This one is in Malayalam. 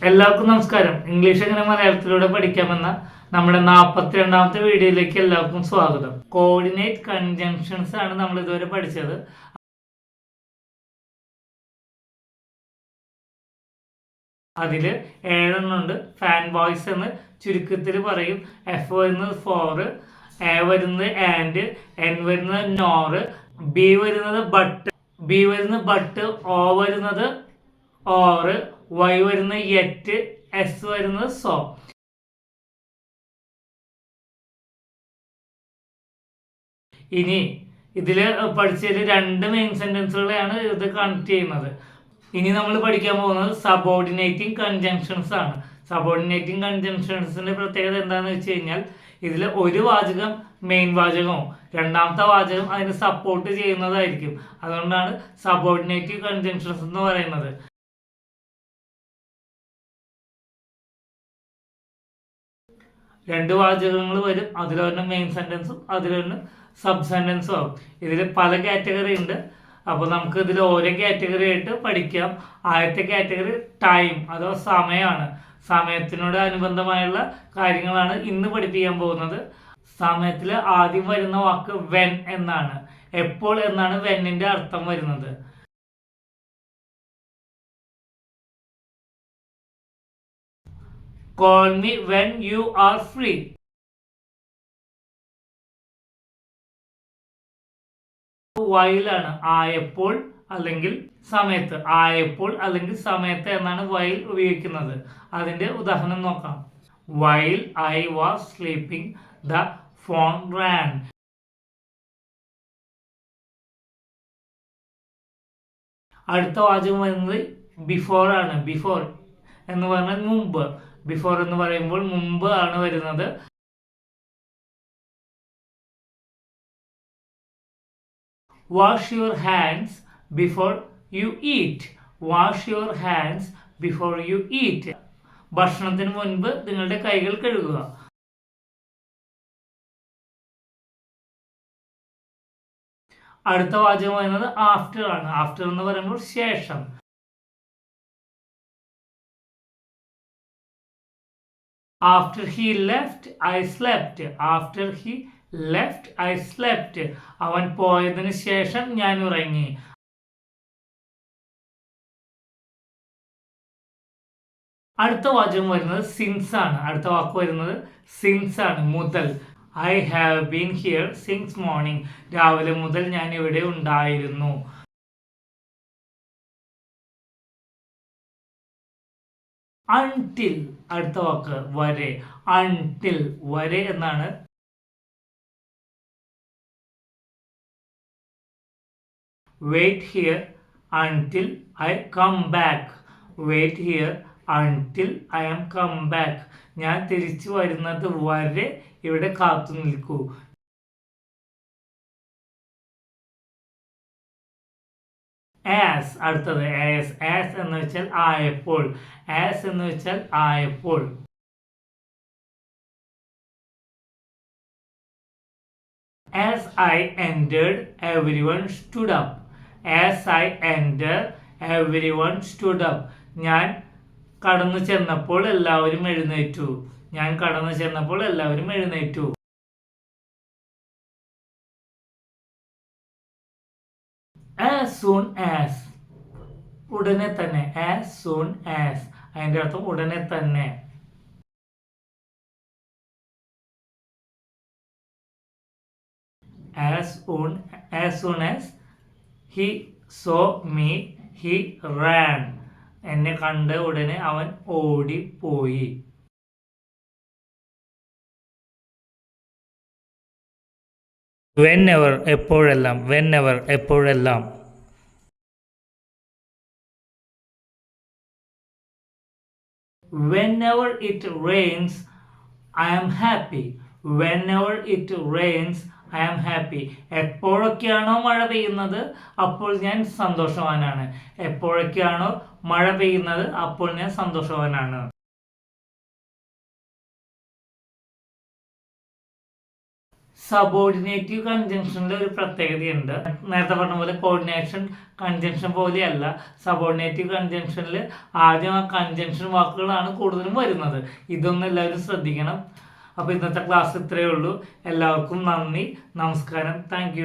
എല്ലാവർക്കും നമസ്കാരം. ഇംഗ്ലീഷ് എങ്ങനെ മലയാളത്തിലൂടെ പഠിക്കാമെന്ന നമ്മുടെ 42ാമത്തെ വീഡിയോയിലേക്ക് എല്ലാവർക്കും സ്വാഗതം. കോർഡിനേറ്റ് കൺജങ്ഷൻസ് ആണ് നമ്മൾ ഇതുവരെ പഠിച്ചത്. അതിൽ 7 ഉണ്ട്. ഫാൻ ബോയ്സ് എന്ന് ചുരുക്കത്തിൽ പറയും. എഫ് വരുന്നത് ഫോർ, എ വരുന്നത് ആൻഡ്, എൻ വരുന്നത് നോർ, ബി വരുന്നത് ബട്ട്, ഓ വരുന്നത് ഓർ, വൈ വരുന്ന യെറ്റ്, എസ് വരുന്നത് സോ. ഇനി ഇതിൽ പഠിച്ചതിൽ 2 മെയിൻ സെന്റൻസുകളെയാണ് ഇത് കണക്ട് ചെയ്യുന്നത്. ഇനി നമ്മൾ പഠിക്കാൻ പോകുന്നത് സബോർഡിനേറ്റിംഗ് കൺജങ്ഷൻസ് ആണ്. സബോർഡിനേറ്റിംഗ് കൺജങ്ഷൻസിന്റെ പ്രത്യേകത എന്താണെന്ന് വെച്ച് കഴിഞ്ഞാൽ ഇതിൽ ഒരു വാചകം മെയിൻ വാചകവും രണ്ടാമത്തെ വാചകം അതിന് സപ്പോർട്ട് ചെയ്യുന്നതായിരിക്കും. അതുകൊണ്ടാണ് സബോർഡിനേറ്റീവ് കൺജങ്ഷൻസ് എന്ന് പറയുന്നത്. രണ്ട് വാചകങ്ങൾ വരും, അതിലൊരെണ്ണം മെയിൻ സെന്റൻസും അതിലൊരെണ്ണം സബ് സെന്റൻസും ആവും. ഇതിൽ പല കാറ്റഗറി ഉണ്ട്. അപ്പോൾ നമുക്ക് ഇതിൽ ഓരോ കാറ്റഗറി ആയിട്ട് പഠിക്കാം. ആദ്യത്തെ കാറ്റഗറി ടൈം അഥവാ സമയമാണ്. സമയത്തിനോട് അനുബന്ധമായുള്ള കാര്യങ്ങളാണ് ഇന്ന് പഠിപ്പിക്കാൻ പോകുന്നത്. സമയത്തിൽ ആദ്യം വരുന്ന വാക്ക് വെൻ എന്നാണ്. എപ്പോൾ എന്നാണ് വെന്നിന്റെ അർത്ഥം വരുന്നത്. Call me when you are free. While ആണ് ആയപ്പോൾ അല്ലെങ്കിൽ സമയത്ത്. ആയപ്പോൾ അല്ലെങ്കിൽ സമയത്ത് എന്നാണ് while ഉപയോഗിക്കുന്നത്. അതിന്റെ ഉദാഹരണം നോക്കാം. While I was sleeping, the phone rang. അടുത്ത വാചകം വരുന്നത് ബിഫോർ ആണ്. ബിഫോർ എന്ന് പറഞ്ഞാൽ മുമ്പ്. ബിഫോർ എന്ന് പറയുമ്പോൾ മുമ്പ് ആണ് വരുന്നത്. Wash your hands before you eat. Wash your hands before you eat. ഭക്ഷണത്തിന് മുൻപ് നിങ്ങളുടെ കൈകൾ കഴുകുക. അടുത്ത വാചകം വരുന്നത് ആഫ്റ്റർ ആണ്. ആഫ്റ്റർ എന്ന് പറയുമ്പോൾ ശേഷം. After he left, I slept. After he left, I slept. അവൻ പോയതിനു ശേഷം ഞാൻ ഉറങ്ങി. അടുത്ത വാചകം വരുന്നത് സിൻസ് ആണ്. അടുത്ത വാക്ക് വരുന്നത് സിൻസ് ആണ്, മുതൽ. I have been here since morning. രാവിലെ മുതൽ ഞാൻ ഇവിടെ ഉണ്ടായിരുന്നു. അൺടിൽ അടുത്ത വാക്ക് വരെ. അൺടിൽ വരെ എന്നാണ്. Wait here until I come back. Wait here until I am come back. ഞാൻ തിരിച്ചു വരുന്നത് വരെ ഇവിടെ കാത്തു നിൽക്കൂ. ആസ് അടുത്തത് ആസ്. ആസ് എന്ന് വെച്ചാൽ ആയപ്പോൾ. ആസ് എന്ന് വെച്ചാൽ ആയപ്പോൾ. As I entered, everyone stood up. As I entered, everyone stood up. ഞാൻ കടന്നു ചെന്നപ്പോൾ എല്ലാവരും എഴുന്നേറ്റു. ഞാൻ കടന്നു ചെന്നപ്പോൾ എല്ലാവരും എഴുന്നേറ്റു. As soon as ഉടനെ തന്നെ. As soon as അതിന്റെ അർത്ഥം ഉടനെ തന്നെ. As soon as he saw me, he ran. എന്നെ കണ്ട ഉടനെ അവൻ ഓടിപ്പോയി. Whenever എപ്പോഴെല്ലാം. Whenever എപ്പോഴെല്ലാം. Whenever it rains, I am happy. Whenever it rains, I am happy. എപ്പോഴൊക്കെയാണോ മഴ പെയ്യുന്നത് അപ്പോൾ ഞാൻ സന്തോഷവാനാണ്. എപ്പോഴൊക്കെയാണോ മഴ പെയ്യുന്നത് അപ്പോൾ ഞാൻ സന്തോഷവാനാണ്. സബോർഡിനേറ്റീവ് കൺജംഷനിൽ ഒരു പ്രത്യേകതയുണ്ട്. നേരത്തെ പറഞ്ഞ പോലെ കോർഡിനേഷൻ കൺജംഷൻ പോലെയല്ല. സബോർഡിനേറ്റീവ് കൺജംഷനിൽ ആദ്യം ആ കൺജംഷൻ വാക്കുകളാണ് കൂടുതലും വരുന്നത്. ഇതൊന്നും എല്ലാവരും ശ്രദ്ധിക്കണം. അപ്പോൾ ഇന്നത്തെ ക്ലാസ് ഇത്രയേ ഉള്ളൂ. എല്ലാവർക്കും നന്ദി, നമസ്കാരം, താങ്ക്